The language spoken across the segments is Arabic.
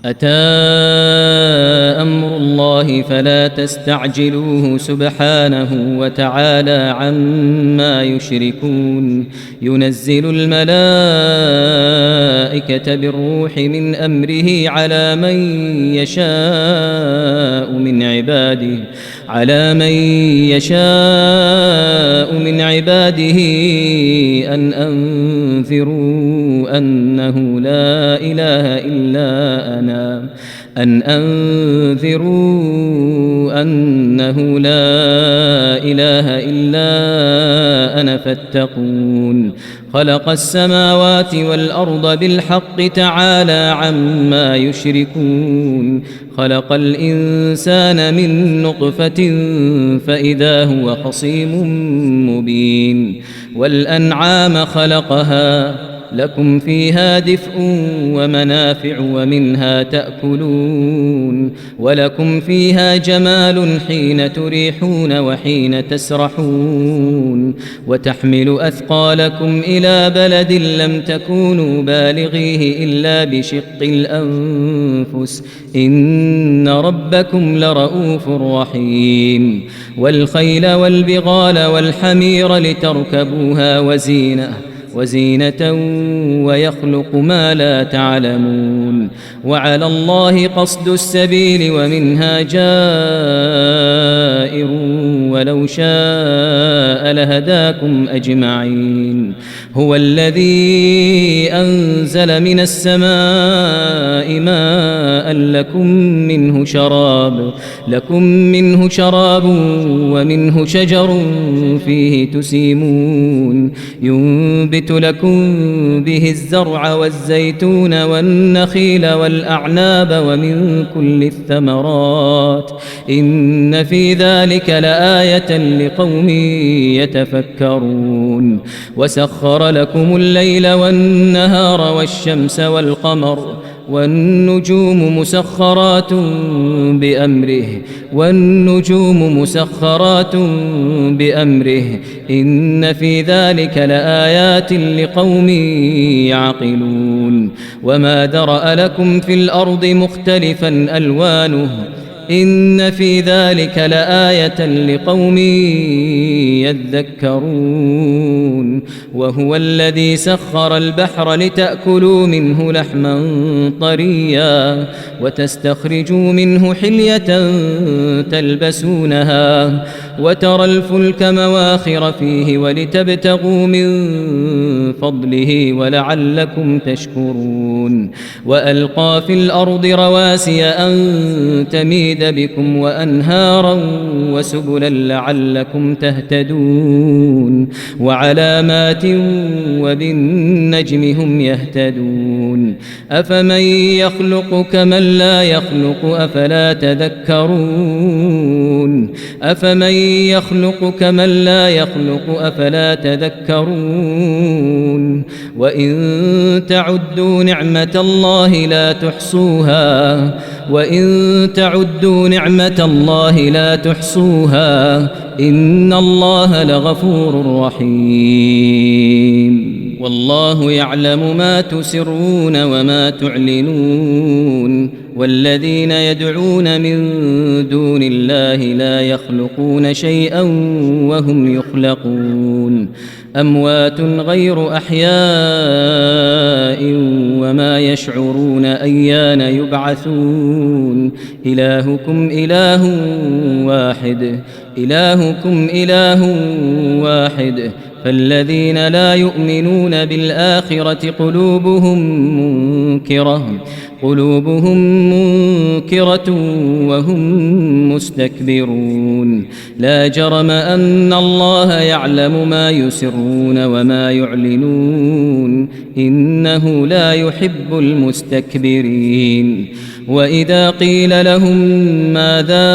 أتى أمر الله فلا تستعجلوه سبحانه وتعالى عما يشركون ينزل الملائكة بالروح من أمره على من يشاء من عباده أن أنذروا أنه لا إله إلا أنا فاتقون خلق السماوات والأرض بالحق تعالى عما يشركون خلق الإنسان من نطفة فإذا هو خصيم مبين والأنعام خلقها لكم فيها دفء ومنافع ومنها تأكلون ولكم فيها جمال حين تريحون وحين تسرحون وتحمل أثقالكم إلى بلد لم تكونوا بالغيه إلا بشق الأنفس إن ربكم لرؤوف رحيم والخيل والبغال والحمير لتركبوها وزينة ويخلق ما لا تعلمون وعلى الله قصد السبيل ومنها جائر ولو شاء لهداكم أجمعين هو الذي أنزل من السماء ماء لكم منه شراب ومنه شجر فيه تسيمون ينبت لكم به الزرع والزيتون والنخيل والأعناب ومن كل الثمرات إن في ذلك لآية لقوم يتفكرون وسخر لكم الليل والنهار والشمس والقمر والنجوم مسخرات بأمره إن في ذلك لآيات لقوم يعقلون وما درأ لكم في الأرض مختلفا ألوانه إن في ذلك لآية لقوم يذكرون وهو الذي سخر البحر لتأكلوا منه لحما طريا وتستخرجوا منه حلية تلبسونها وترى الفلك مواخر فيه ولتبتغوا من فضله ولعلكم تشكرون وألقى في الأرض رواسي أن تميد بكم وأنهارا وسبلا لعلكم تهتدون وعلامات وبالنجم هم يهتدون أفمن يخلق كمن لا يخلق أفلا تذكرون وإن تعدوا نعمة الله لا تحصوها إن الله لغفور رحيم والله يعلم ما تسرون وما تعلنون والذين يدعون من دون الله لا يخلقون شيئا وهم يخلقون أموات غير أحياء وما يشعرون أيان يبعثون إلهكم إله واحد فالذين لا يؤمنون بالآخرة قلوبهم منكرة وهم مستكبرون لا جرم أن الله يعلم ما يسرون وما يعلنون إنه لا يحب المستكبرين وإذا قيل لهم ماذا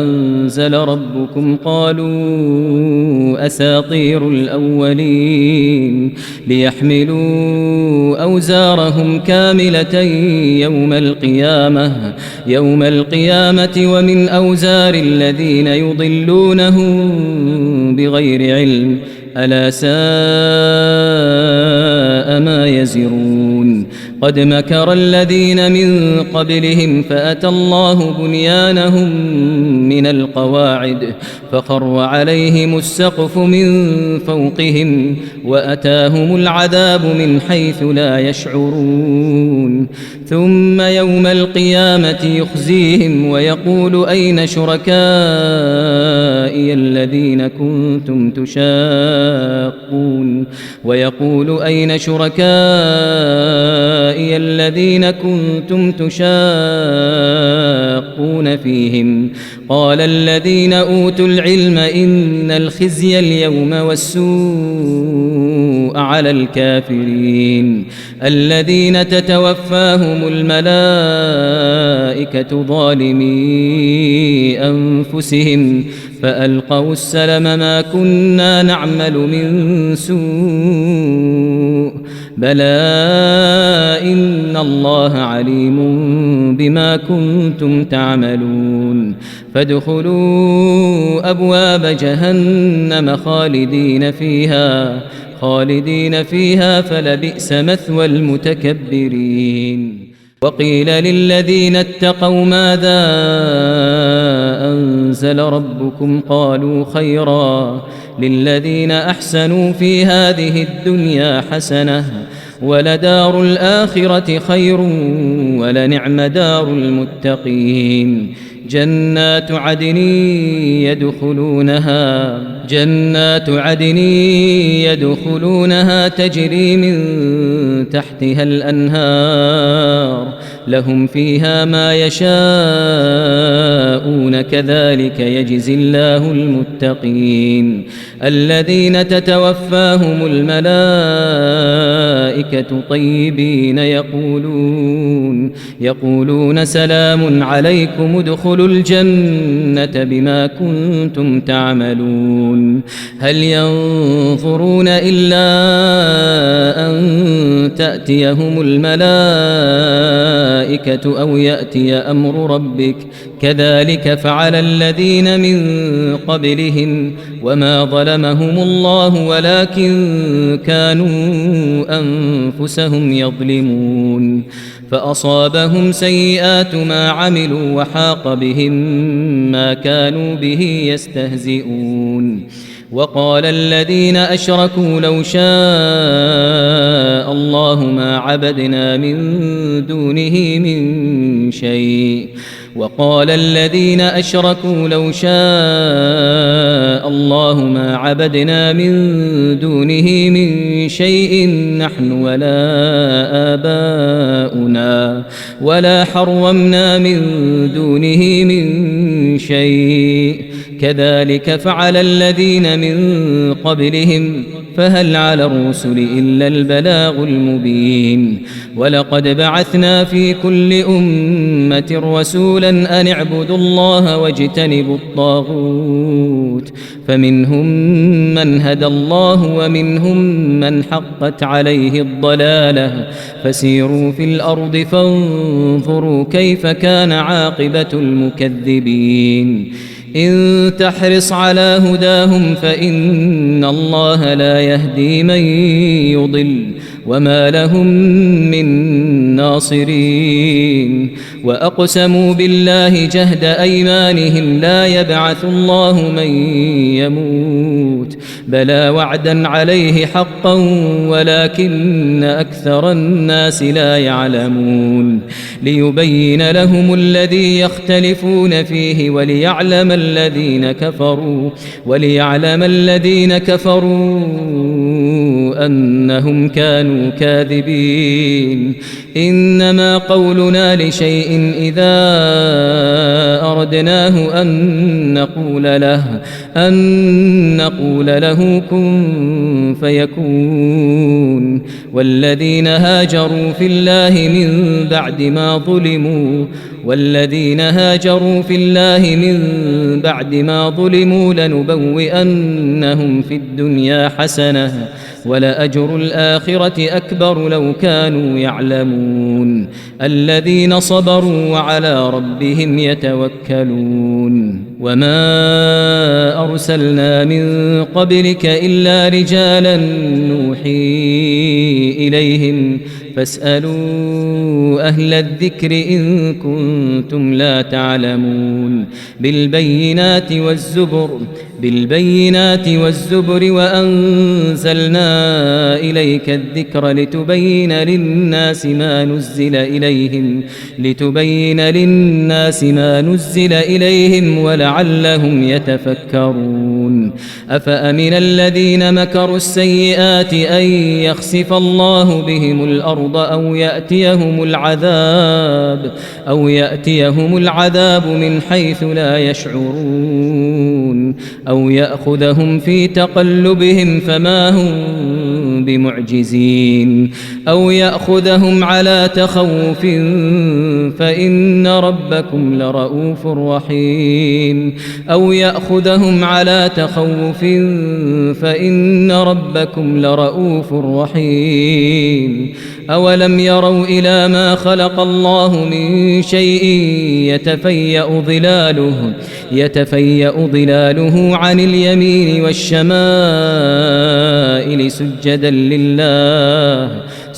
أنزل ربكم قالوا أساطير الأولين ليحملوا أوزارهم كاملة يوم القيامة ومن أوزار الذين يضلونهم بغير علم ألا ساء ما يزرون قد مكر الذين من قبلهم فأتى الله بنيانهم من القواعد فخر عليهم السقف من فوقهم وأتاهم العذاب من حيث لا يشعرون ثم يوم القيامة يخزيهم ويقول أين شركائي الذين كنتم تشاقون فيهم قال الذين أوتوا العلم إن الخزي اليوم والسوء على الكافرين الذين تتوفاهم الملائكة ظالمي أنفسهم فألقوا السلم ما كنا نعمل من سوء بلى إن الله عليم بما كنتم تعملون فادخلوا أبواب جهنم خالدين فيها فلبئس مثوى المتكبرين وقيل للذين اتقوا ماذا أنزل ربكم قالوا خيرا للذين أحسنوا في هذه الدنيا حسنة ولدار الآخرة خير ولنعم دار المتقين جنات عدن يدخلونها تجري من تحتها الأنهار لهم فيها ما يشاءون كذلك يجزي الله المتقين الذين تتوفاهم الملائكة طيبين يقولون سلام عليكم ادخلوا الجنة بما كنتم تعملون هل ينظرون إلا أن تأتيهم الملائكة أو يأتي أمر ربك كذلك فعل الذين من قبلهم وما ظلمهم الله ولكن كانوا أنفسهم يظلمون فأصابهم سيئات ما عملوا وحاق بهم ما كانوا به يستهزئون وقال الذين أشركوا لو شاء الله ما عبدنا من دونه من شيء نحن ولا آباؤنا ولا حرمنا من دونه من شيء كذلك فعل الذين من قبلهم فهل على الرسل إلا البلاغ المبين ولقد بعثنا في كل أمة رسولا أن اعبدوا الله واجتنبوا الطاغوت فمنهم من هدى الله ومنهم من حقت عليه الضلالة فسيروا في الأرض فانظروا كيف كان عاقبة المكذبين إن تحرص على هداهم فإن الله لا يهدي من يضل وما لهم من ناصرين وأقسموا بالله جهد أيمانهم لا يبعث الله من يموت بلى وعدا عليه حقا ولكن أكثر الناس لا يعلمون ليبين لهم الذي يختلفون فيه وليعلم الذين كفروا أنهم كانوا كاذبين إنما قولنا لشيء إذا أردناه أن نقول له كن فيكون والذين هاجروا في الله من بعد ما ظلموا لنبوئنهم في الدنيا حسنة ولأجر الآخرة أكبر لو كانوا يعلمون الذين صبروا وعلى ربهم يتوكلون وما أرسلنا من قبلك إلا رجالا نوحي إليهم فاسألوا أهل الذكر إن كنتم لا تعلمون بالبينات والزبر وأنزلنا إليك الذكر لتبين للناس ما نزل إليهم ولعلهم يتفكرون أفأمن الذين مكروا السيئات أن يخسف الله بهم الأرض أو يأتيهم العذاب من حيث لا يشعرون أو يأخذهم في تقلبهم فما هم بمعجزين أو يأخذهم على تخوف فإن ربكم لرؤوف رحيم أولم يروا إلى ما خلق الله من شيء يتفيأ ظلاله عن اليمين والشمائل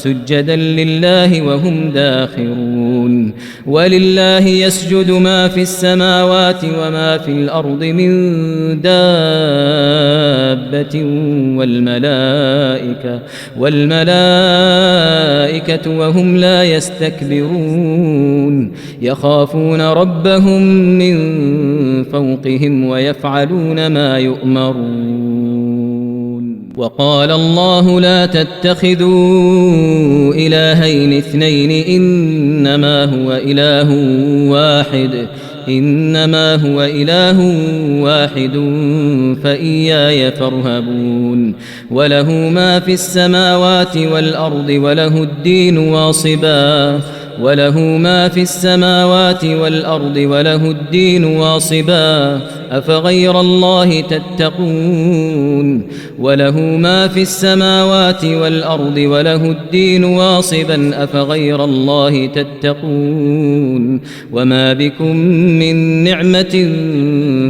سجدا لله وهم داخرون ولله يسجد ما في السماوات وما في الأرض من دابة والملائكة وهم لا يستكبرون يخافون ربهم من فوقهم ويفعلون ما يؤمرون وقال الله لا تتخذوا إلهين اثنين إنما هو إله واحد فإياي فارهبون وله ما في السماوات والأرض وله الدين واصبا أفغير الله تتقون وما بكم من نعمة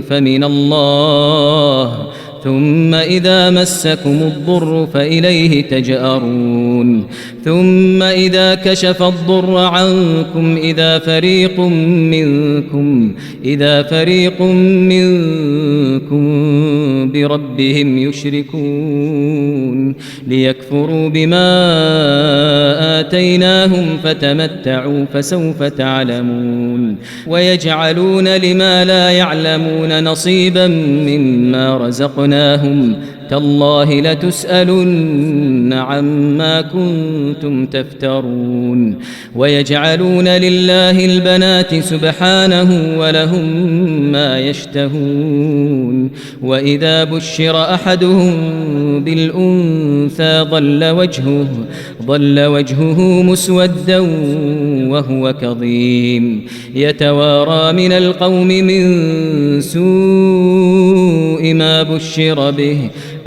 فمن الله ثم إذا مسكم الضر فإليه تجأرون ثم إذا كشف الضر عنكم إذا فريق منكم بربهم يشركون ليكفروا بما آتيناهم فتمتعوا فسوف تعلمون ويجعلون لما لا يعلمون نصيبا مما رزقناهم تالله لتسألن عما كنتم تفترون ويجعلون لله البنات سبحانه ولهم ما يشتهون وإذا بشر أحدهم بالأنثى ظل وجهه مسودا وهو كظيم يتوارى من القوم من سوء ما بشر به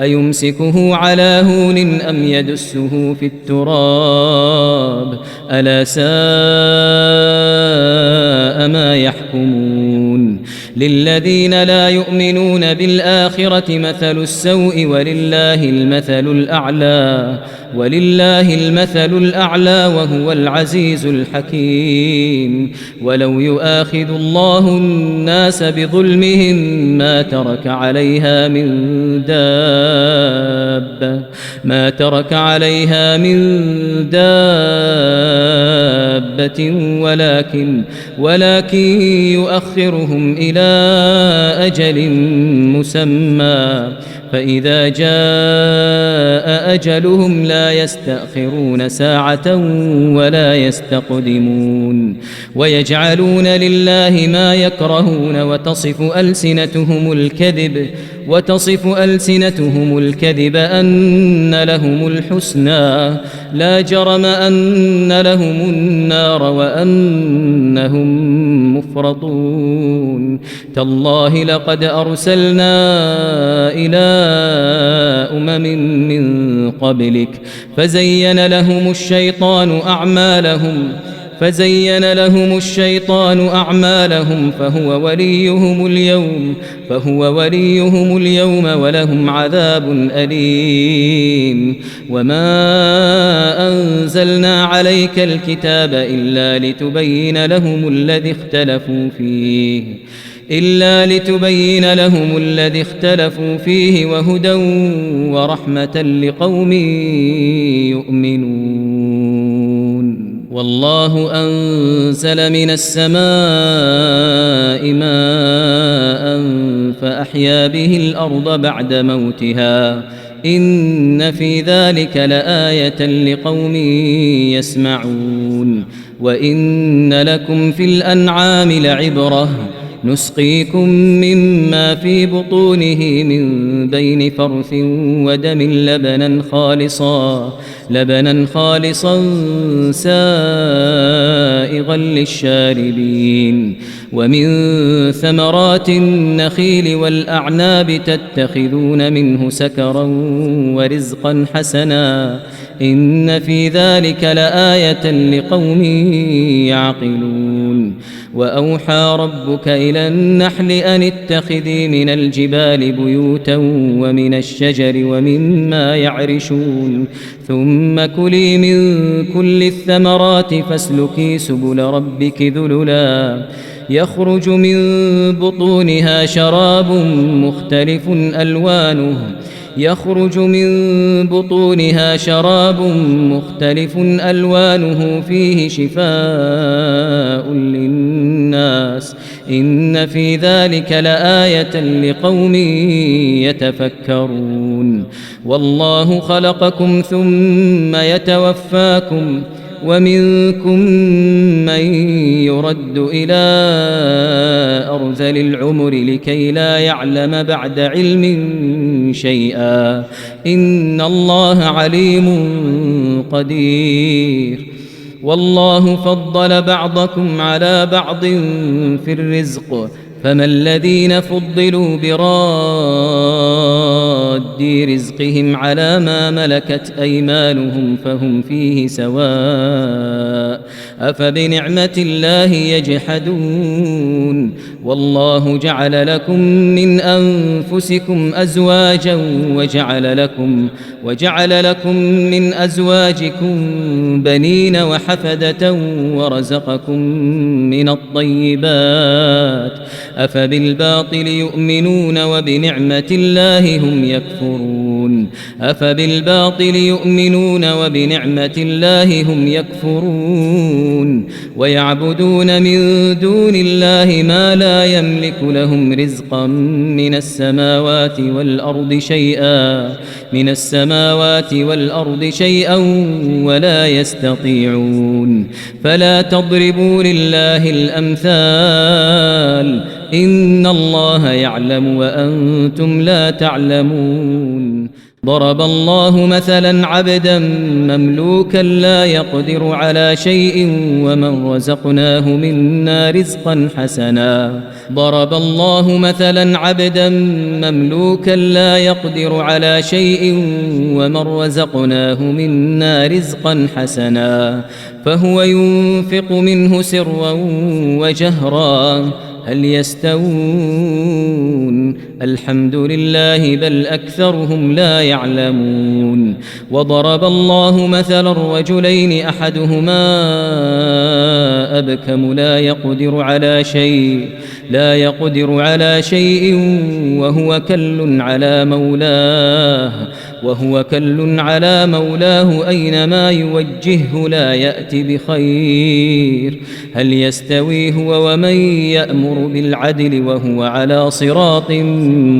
أيمسكه على هون أم يدسه في التراب ألا ساء ما يحكمون للذين لا يؤمنون بالآخرة مثل السوء ولله المثل الأعلى وهو العزيز الحكيم ولو يؤاخذ الله الناس بظلمهم ما ترك عليها من دابة ولكن يؤخرهم إلى أجل مسمى فإذا جاء أجلهم لا يستأخرون ساعة ولا يستقدمون ويجعلون لله ما يكرهون وتصف ألسنتهم الكذب أن لهم الحسنى لا جرم أن لهم النار وأنهم مفرطون تالله لقد أرسلنا إلى أمم من قبلك فزين لهم الشيطان فزين لهم الشيطان أعمالهم فهو وليهم اليوم ولهم عذاب أليم. وما أنزلنا عليك الكتاب إلا لتبين لهم الذي اختلفوا فيه وهدى ورحمة لقوم يؤمنون. والله أنزل من السماء ماء فأحيا به الأرض بعد موتها إن في ذلك لآية لقوم يسمعون. وإن لكم في الأنعام لعبرة نسقيكم مما في بطونه من بين فرث ودم لبنا خالصا سائغا للشاربين. ومن ثمرات النخيل والأعناب تتخذون منه سكرا ورزقا حسنا إن في ذلك لآية لقوم يعقلون. وأوحى ربك إلى النحل أن اتخذي من الجبال بيوتا ومن الشجر ومما يعرشون ثم كلي من كل الثمرات فاسلكي سبل ربك ذللا يخرج من بطونها شراب مختلف ألوانه فيه شفاء للناس إن في ذلك لآية لقوم يتفكرون. والله خلقكم ثم يتوفاكم ومنكم من يرد إلى أرذل العمر لكي لا يعلم بعد علم شيئا إن الله عليم قدير. والله فضل بعضكم على بعض في الرزق فما الذين فضلوا براد رزقهم على ما ملكت أيمانهم فهم فيه سواء أفبنعمة الله يجحدون. والله جعل لكم من أنفسكم أزواجا وجعل لكم من أزواجكم بنين وحفدة ورزقكم من الطيبات أفبالباطل يؤمنون وبنعمة الله هم يكفرون ويعبدون من دون الله ما لا يملك لهم رزقا من السماوات والأرض شيئا ولا يستطيعون. فلا تضربوا لله الأمثال إن الله يعلم وأنتم لا تعلمون. ضرب الله مثلا عبدا مملوكا لا يقدر على شيء ومن رزقناه منا رزقا حسنا فهو ينفق منه سرا وجهرا هل يستوون الحمد لله بل أكثرهم لا يعلمون. وضرب الله مثلا رجلين أحدهما أبكم لا يقدر على شيء وهو كل على مولاه أينما يوجهه لا يأتي بخير هل يستوي هو ومن يأمر بالعدل وهو على صراط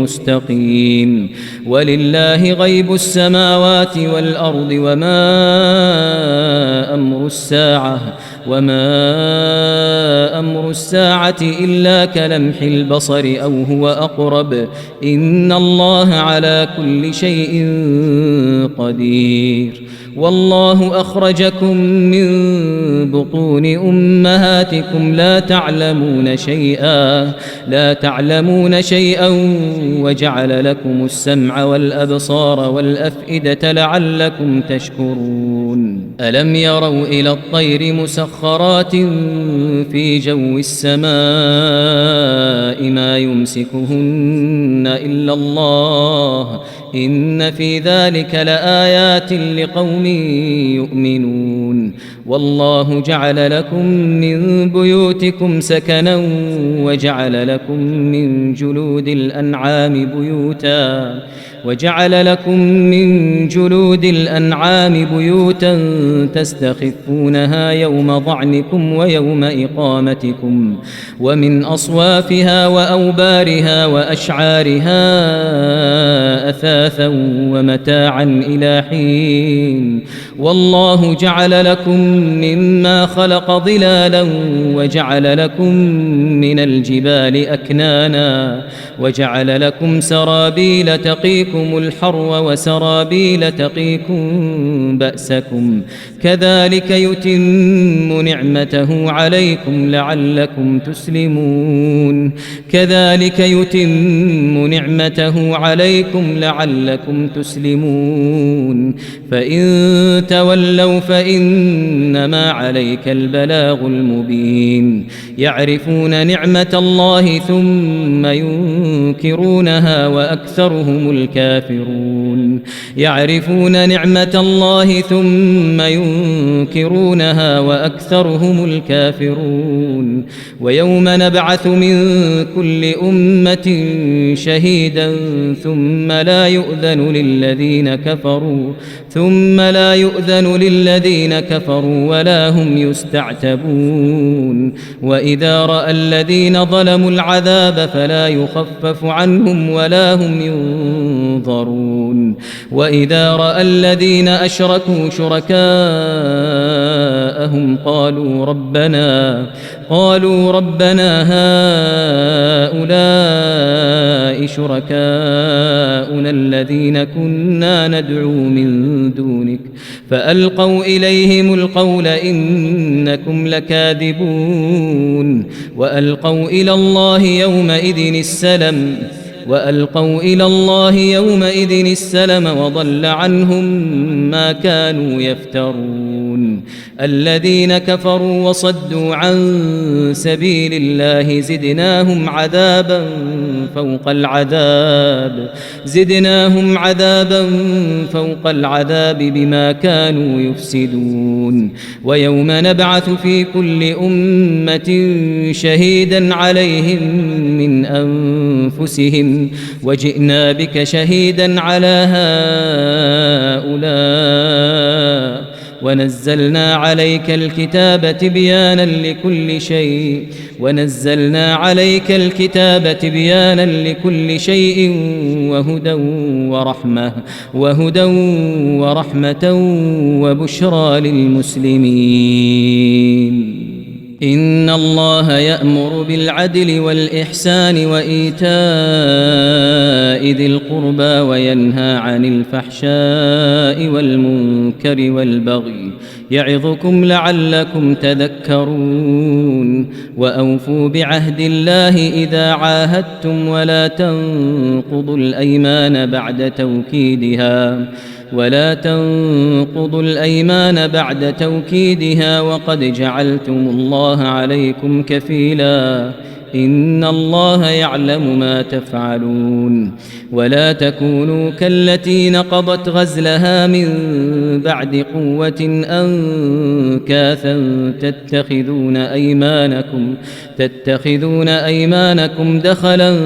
مستقيم. ولله غيب السماوات والأرض وما أمر الساعة إلا كلمح البصر أو هو أقرب إن الله على كل شيء قدير. والله أخرجكم من بطون أمهاتكم لا تعلمون شيئا وجعل لكم السمع والأبصار والأفئدة لعلكم تشكرون ألم يروا إلى الطير مسخرات في جو السماء ما يمسكهن إلا الله إن في ذلك لآيات لقوم يؤمنون والله جعل لكم من بيوتكم سكنا وجعل لكم من جلود الأنعام بيوتا تستخفونها يوم ظعنكم ويوم إقامتكم ومن أصوافها وأوبارها وأشعارها أثاثا ومتاعا إلى حين والله جعل لكم مما خلق ظلالا وجعل لكم من الجبال أكنانا وجعل لكم سرابيل تقيكم الحر وسرابيل تقيكم بأسكم كذلك يتم نعمته عليكم لعلكم تسلمون فإن تولوا فإنما عليك البلاغ المبين يعرفون نعمة الله ثم ينكرونها وأكثرهم الكافرون ويوم نبعث من كل أمة شهيدا ثم لا يؤذن للذين كفروا ولا هم يستعتبون وإذا رأى الذين ظلموا العذاب فلا يخفف عنهم ولا هم ينظرون وإذا رأى الذين أشركوا شركاءهم قالوا ربنا هؤلاء شركاؤنا الذين كنا ندعو من دونك فألقوا إليهم القول إنكم لكاذبون وألقوا إلى الله يومئذ السلم وضل عنهم ما كانوا يفترون الذين كفروا وصدوا عن سبيل الله زدناهم عذابا فوق العذاب بما كانوا يفسدون ويوم نبعث في كل أمة شهيدا عليهم من أنفسهم وجئنا بك شهيدا على هؤلاء ونزلنا عليك الكتاب تبيانا لكل شيء وهدى ورحمة وبشرى للمسلمين إن الله يأمر بالعدل والإحسان وإيتاء ذي القربى وينهى عن الفحشاء والمنكر والبغي يعظكم لعلكم تذكرون وأوفوا بعهد الله إذا عاهدتم ولا تنقضوا الأيمان بعد توكيدها وقد جعلتم الله عليكم كفيلا إن الله يعلم ما تفعلون ولا تكونوا كالتي نقضت غزلها من بعد قوة أنكاثا تتخذون أيمانكم دخلا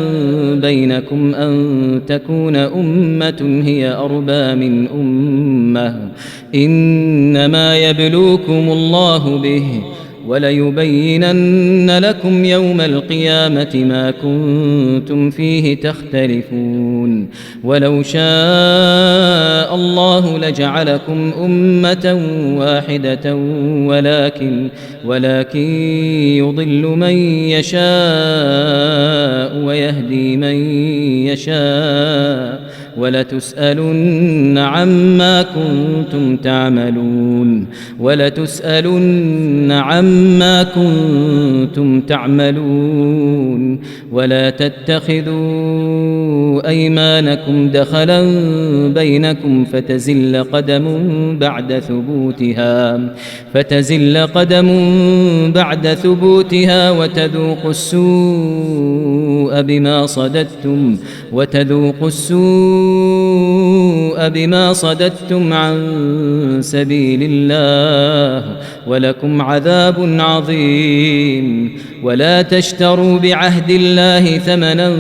بينكم أن تكون أمة هي أربى من أمة إنما يبلوكم الله به وليبينن لكم يوم القيامة ما كنتم فيه تختلفون ولو شاء الله لجعلكم أمة واحدة ولكن يضل من يشاء ويهدي من يشاء ولتسألن عما كنتم تعملون ولا تتخذوا أيمانكم دخلا بينكم فتزل قدم بعد ثبوتها وتذوقوا السوء بما صددتم عن سبيل الله ولكم عذاب عظيم. ولا تشتروا بعهد الله ثمنا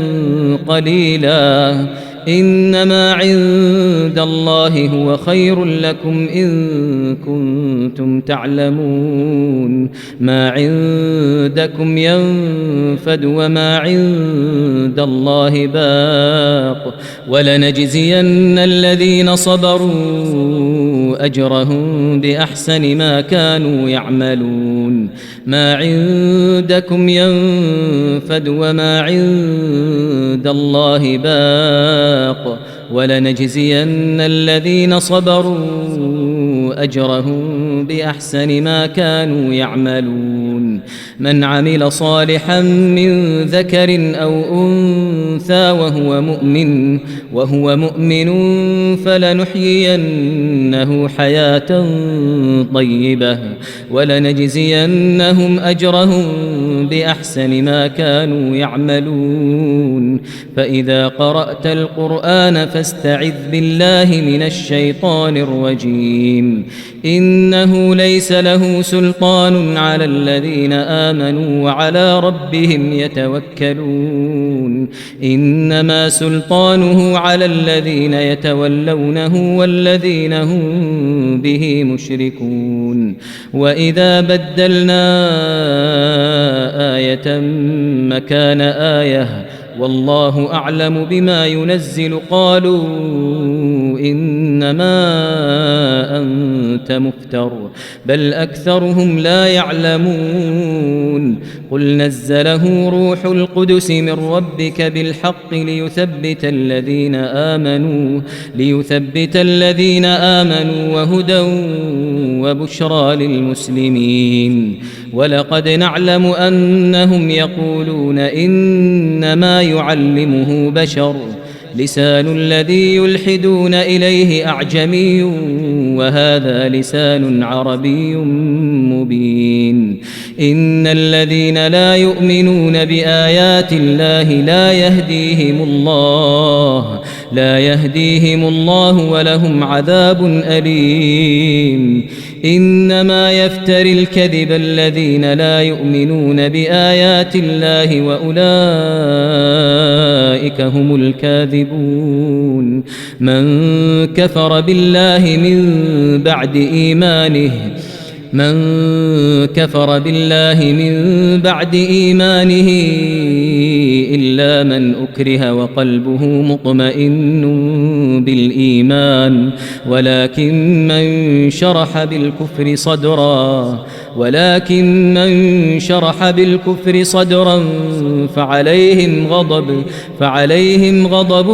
قليلا إنما عند الله هو خير لكم إن كنتم تعلمون. ما عندكم ينفد وما عند الله باق ولنجزين الذين صبروا أجرهم بأحسن ما كانوا يعملون. ما عندكم ينفد وما عند الله باق ولنجزين الذين صبروا أجرهم بأحسن ما كانوا يعملون. من عمل صالحا من ذكر أو أنثى وهو مؤمن فلنحيينه حياة طيبة ولنجزينهم أجرهم بأحسن ما كانوا يعملون. فإذا قرأت القرآن فاستعذ بالله من الشيطان الرجيم. إنه ليس له سلطان على الذين آمنوا وعلى ربهم يتوكلون. إنما سلطانه على الذين يتولونه والذين هم به مشركون. وإذا بدلنا آية مكان آية والله أعلم بما ينزل قالوا إنما أنت مفتر بل أكثرهم لا يعلمون. قل نزله روح القدس من ربك بالحق ليثبت الذين آمنوا وهدى وبشرى للمسلمين. ولقد نعلم أنهم يقولون إنما يعلمه بشر لسان الذي يلحدون إليه أعجمي وهذا لسان عربي مبين. إن الذين لا يؤمنون بآيات الله لا يهديهم الله ولهم عذاب أليم. إنما يفتري الكذب الذين لا يؤمنون بآيات الله وأولئك هم الكاذبون. من كفر بالله من بعد إيمانه إلا من أكره وقلبه مطمئن بالإيمان ولكن من شرح بالكفر صدرا فعليهم غضب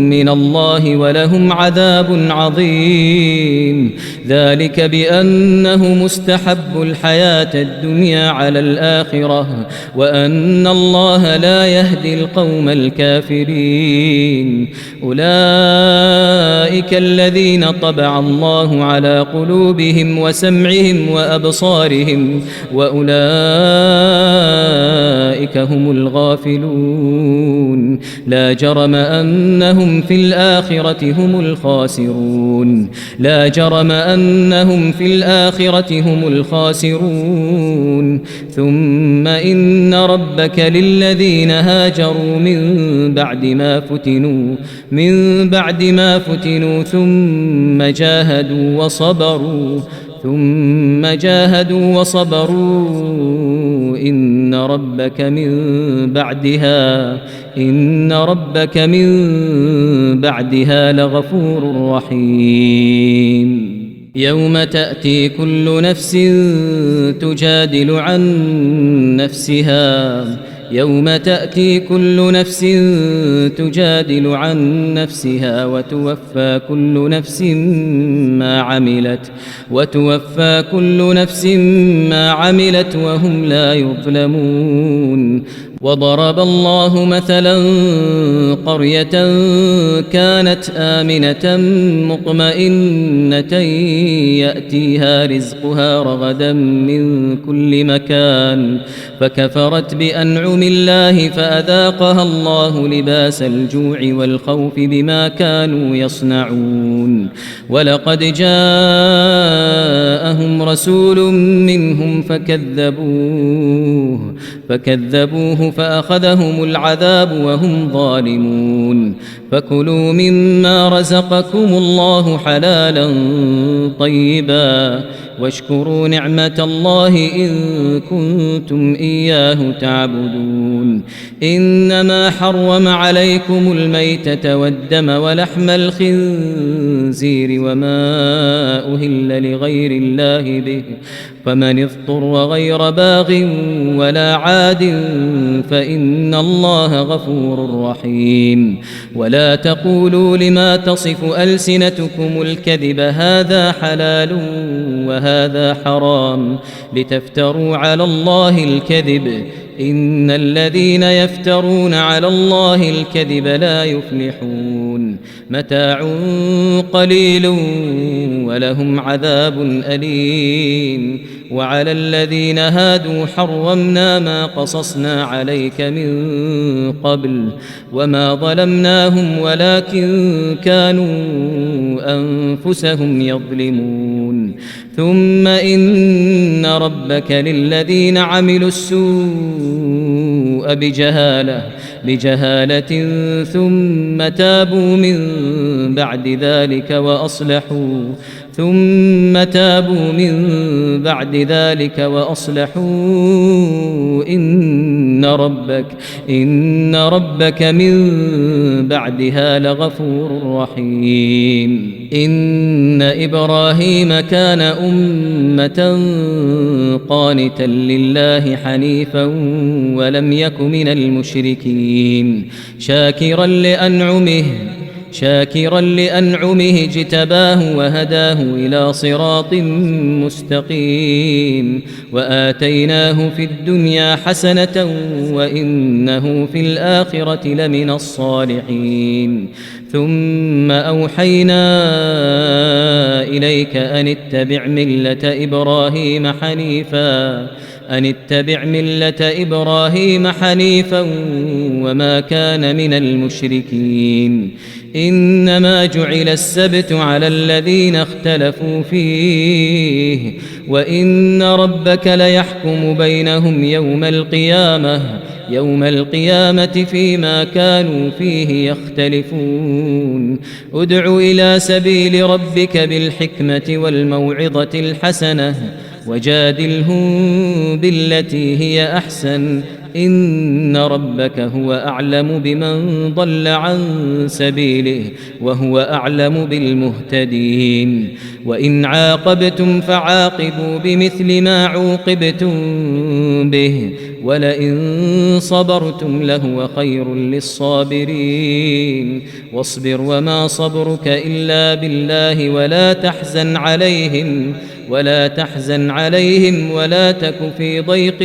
من الله ولهم عذاب عظيم. ذلك بأنه مستحب الحياة الدنيا على الآخرة وأن الله لا يهدي القوم الكافرين. أولئك الذين طبع الله على قلوبهم وسمعهم وأبصارهم وأولئك هم الغافلون. لا جرم أنهم في الآخرة هم الخاسرون. ثم إن ربك للذين هاجروا من بعد ما فتنوا ثم جاهدوا وصبروا إن ربك من بعدها لغفور رحيم. يوم تأتي كل نفس تجادل عن نفسها يوم تأتي كل نفس تجادل عن نفسها وتوفى كل نفس ما عملت وهم لا يظلمون. وضرب الله مثلا قرية كانت آمنة مطمئنة يأتيها رزقها رغدا من كل مكان فكفرت بأنعم الله فأذاقها الله لباس الجوع والخوف بما كانوا يصنعون. ولقد جاءهم رسول منهم فكذبوه فأخذهم العذاب وهم ظالمون. فكلوا مما رزقكم الله حلالا طيبا واشكروا نعمة الله إن كنتم إياه تعبدون. إنما حرم عليكم الميتة والدم ولحم الخنزير وما أهل لغير الله به فمن اضطر غير باغ ولا عاد فإن الله غفور رحيم. ولا تقولوا لما تصف ألسنتكم الكذب هذا حلال وهذا حرام لتفتروا على الله الكذب إن الذين يفترون على الله الكذب لا يفلحون. متاع قليل ولهم عذاب أليم. وعلى الذين هادوا حرمنا ما قصصنا عليك من قبل وما ظلمناهم ولكن كانوا أنفسهم يظلمون. ثم إن ربك للذين عملوا السوء بجهالة ثم تابوا من بعد ذلك وأصلحوا إن ربك من بعدها لغفور رحيم. إن إبراهيم كان أمة قانتا لله حنيفا ولم يك من المشركين شاكرا لأنعمه اجتباه وهداه إلى صراط مستقيم. وآتيناه في الدنيا حسنة وإنه في الآخرة لمن الصالحين. ثم أوحينا إليك أن اتبع ملة إبراهيم حنيفا وما كان من المشركين. إنما جعل السبت على الذين اختلفوا فيه وإن ربك ليحكم بينهم يوم القيامة فيما كانوا فيه يختلفون. ادع إلى سبيل ربك بالحكمة والموعظة الحسنة وجادلهم بالتي هي أحسن إن ربك هو أعلم بمن ضل عن سبيله وهو أعلم بالمهتدين. وإن عاقبتم فعاقبوا بمثل ما عوقبتم به ولئن صبرتم لهو خير للصابرين. واصبر وما صبرك إلا بالله ولا تحزن عليهم ولا تك في ضيق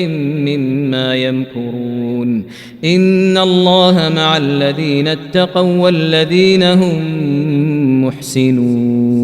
مما يمكرون. إن الله مع الذين اتقوا والذين هم محسنون.